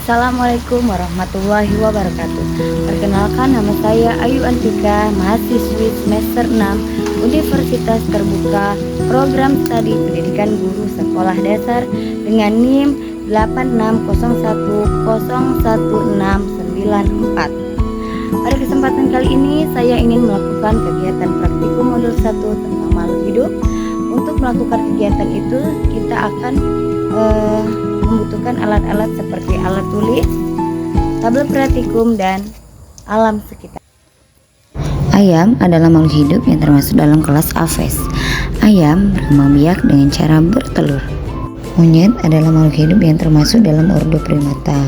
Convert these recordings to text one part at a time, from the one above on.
Assalamualaikum warahmatullahi wabarakatuh. Perkenalkan, nama saya Ayu Antika, mahasiswi semester 6 Universitas Terbuka, program studi pendidikan guru sekolah dasar dengan NIM 8601011694. Pada kesempatan kali ini saya ingin melakukan kegiatan praktikum modul 1 tentang makhluk hidup. Untuk melakukan kegiatan itu kita akan membutuhkan alat-alat seperti alat tulis, tabel praktikum, dan alam sekitar. Ayam adalah makhluk hidup yang termasuk dalam kelas Aves. Ayam berkembang biak dengan cara bertelur. Monyet adalah makhluk hidup yang termasuk dalam ordo primata.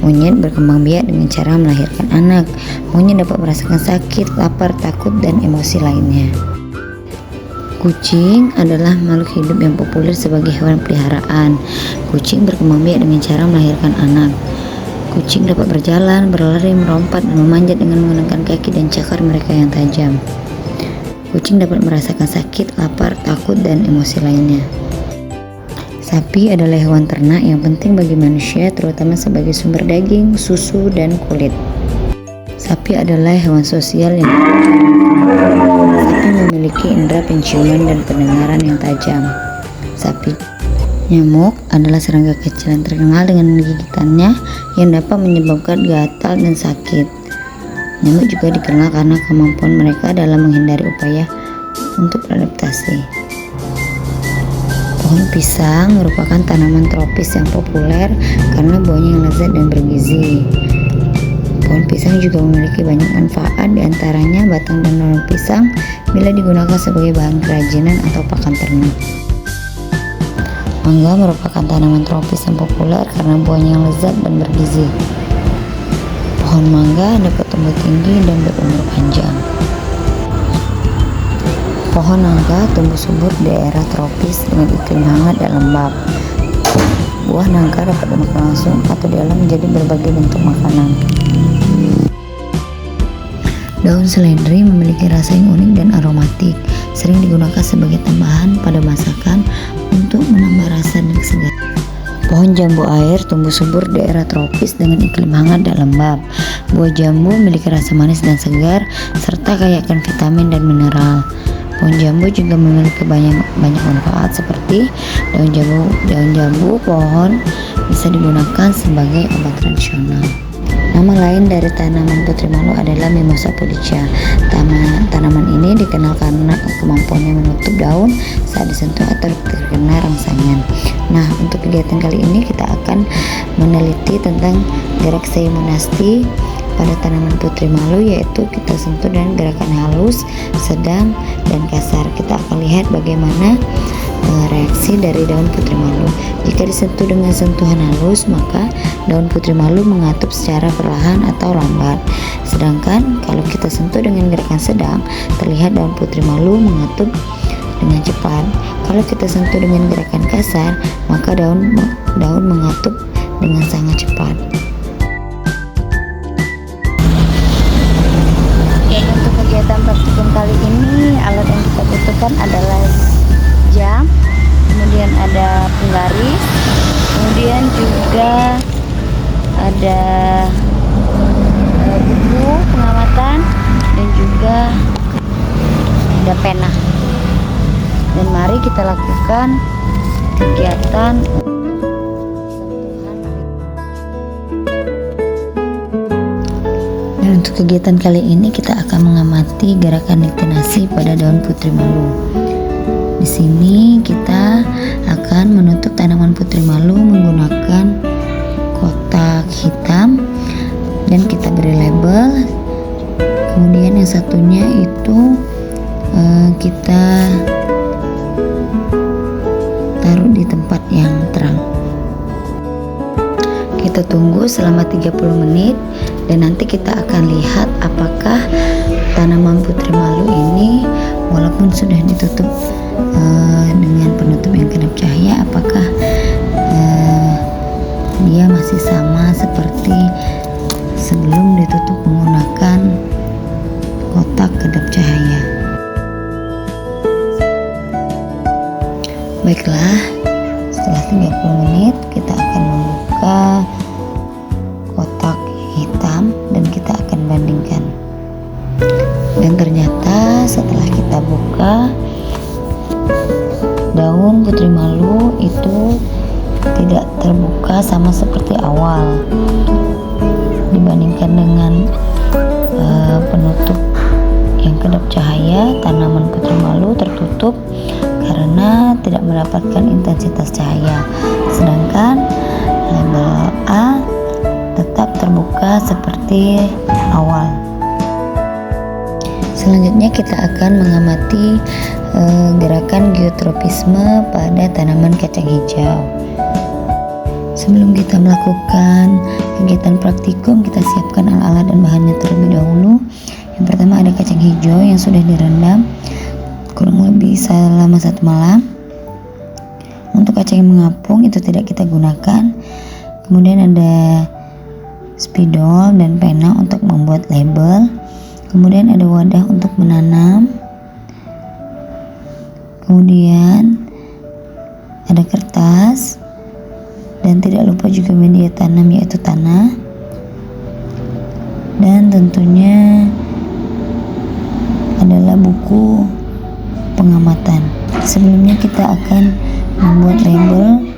Monyet berkembang biak dengan cara melahirkan anak. Monyet dapat merasakan sakit, lapar, takut, dan emosi lainnya. Kucing adalah makhluk hidup yang populer sebagai hewan peliharaan. Kucing berkembang biak dengan cara melahirkan anak. Kucing dapat berjalan, berlari, merompat, dan memanjat dengan menggunakan kaki dan cakar mereka yang tajam. Kucing dapat merasakan sakit, lapar, takut, dan emosi lainnya. Sapi adalah hewan ternak yang penting bagi manusia, terutama sebagai sumber daging, susu, dan kulit. Sapi adalah hewan sosial yang memiliki indera penciuman dan pendengaran yang tajam. Nyamuk adalah serangga kecil yang terkenal dengan gigitannya yang dapat menyebabkan gatal dan sakit. Nyamuk juga dikenal karena kemampuan mereka dalam menghindari upaya untuk beradaptasi. Pohon pisang merupakan tanaman tropis yang populer karena buahnya yang lezat dan bergizi. Pohon pisang juga memiliki banyak manfaat, diantaranya batang dan daun pisang bila digunakan sebagai bahan kerajinan atau pakan ternak. Mangga merupakan tanaman tropis yang populer karena buahnya yang lezat dan bergizi. Pohon mangga dapat tumbuh tinggi dan berumur panjang. Pohon nangka tumbuh subur di daerah tropis dengan iklim hangat dan lembab. Buah nangka dapat dimakan langsung atau diolah menjadi berbagai bentuk makanan. Daun seledri memiliki rasa yang unik dan aromatik, sering digunakan sebagai tambahan pada masakan untuk menambah rasa dan segar. Pohon jambu air tumbuh subur di daerah tropis dengan iklim hangat dan lembab. Buah jambu memiliki rasa manis dan segar, serta kaya akan vitamin dan mineral. Pohon jambu juga memiliki banyak manfaat seperti daun jambu pohon bisa digunakan sebagai obat tradisional. Nama lain dari tanaman putri malu adalah Mimosa pudica. Tanaman ini dikenal karena kemampuannya menutup daun saat disentuh atau terkena rangsangan. Nah, untuk kegiatan kali ini kita akan meneliti tentang gerak seimunasti pada tanaman putri malu, yaitu kita sentuh dengan gerakan halus, sedang, dan kasar. Kita akan lihat bagaimana reaksi dari daun putri malu. Jika disentuh dengan sentuhan halus, maka daun putri malu mengatup secara perlahan atau lambat. Sedangkan kalau kita sentuh dengan gerakan sedang, terlihat daun putri malu mengatup dengan cepat. Kalau kita sentuh dengan gerakan kasar, maka daun mengatup dengan sangat cepat. Untuk kegiatan praktikum kali ini, alat yang kita butuhkan adalah jam, kemudian ada penggaris, kemudian juga ada buku pengamatan, dan juga ada pena. Dan mari kita lakukan kegiatan Dan untuk kegiatan kali ini kita akan mengamati gerakan deklinasi pada daun putri malu. Di sini kita akan menutup tanaman putri malu menggunakan kotak hitam dan kita beri label. Kemudian yang satunya itu kita taruh di tempat yang terang. Kita tunggu selama 30 menit dan nanti kita akan lihat apakah tanaman putri malu ini walaupun sudah ditutup dengan penutup yang kedap cahaya, apakah dia masih sama seperti sebelum ditutup menggunakan kotak kedap cahaya. Baiklah, setelah 30 menit kita akan membuka setelah kita buka, daun putri malu itu tidak terbuka sama seperti awal dibandingkan dengan penutup yang kedap cahaya. Tanaman putri malu tertutup karena tidak mendapatkan intensitas cahaya, sedangkan label A tetap terbuka seperti awal. Selanjutnya kita akan mengamati gerakan geotropisme pada tanaman kacang hijau. Sebelum kita melakukan kegiatan praktikum, kita siapkan alat-alat dan bahannya terlebih dahulu. Yang pertama ada kacang hijau yang sudah direndam kurang lebih selama 1 malam. Untuk kacang yang mengapung itu tidak kita gunakan. Kemudian ada spidol dan pena untuk membuat label. Kemudian ada wadah untuk menanam. Kemudian ada kertas, dan tidak lupa juga media tanam yaitu tanah, dan tentunya adalah buku pengamatan. Sebelumnya kita akan membuat label.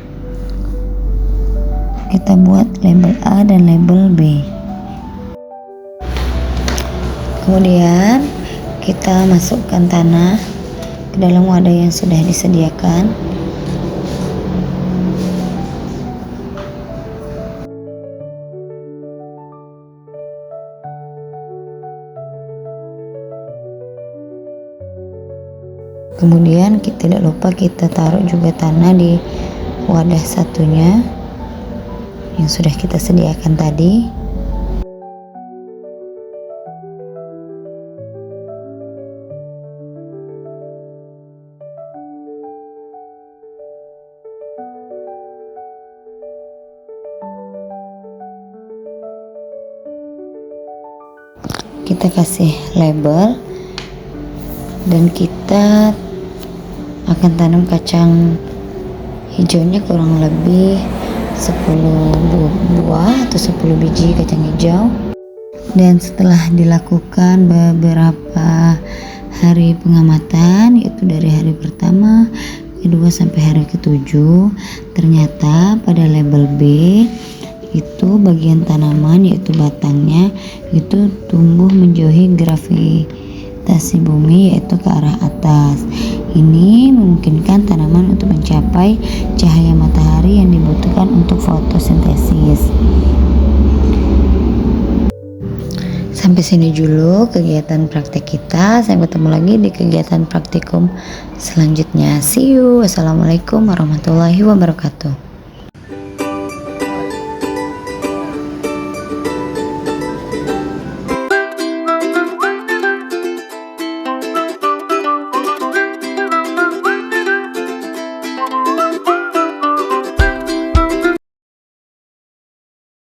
Kita buat label A dan label B. Kemudian kita masukkan tanah ke dalam wadah yang sudah disediakan. Kemudian tidak lupa kita taruh juga tanah di wadah satunya yang sudah kita sediakan tadi. Kita kasih label dan kita akan tanam kacang hijaunya kurang lebih 10 buah atau 10 biji kacang hijau. Dan setelah dilakukan beberapa hari pengamatan, yaitu dari hari pertama, kedua sampai hari ke-7, ternyata pada label B itu bagian tanaman yaitu batangnya itu tumbuh menjauhi gravitasi bumi yaitu ke arah atas. Ini memungkinkan tanaman untuk mencapai cahaya matahari yang dibutuhkan untuk fotosintesis. Sampai sini dulu kegiatan praktek kita. Sampai ketemu lagi di kegiatan praktikum selanjutnya. See you. Wassalamualaikum warahmatullahi wabarakatuh.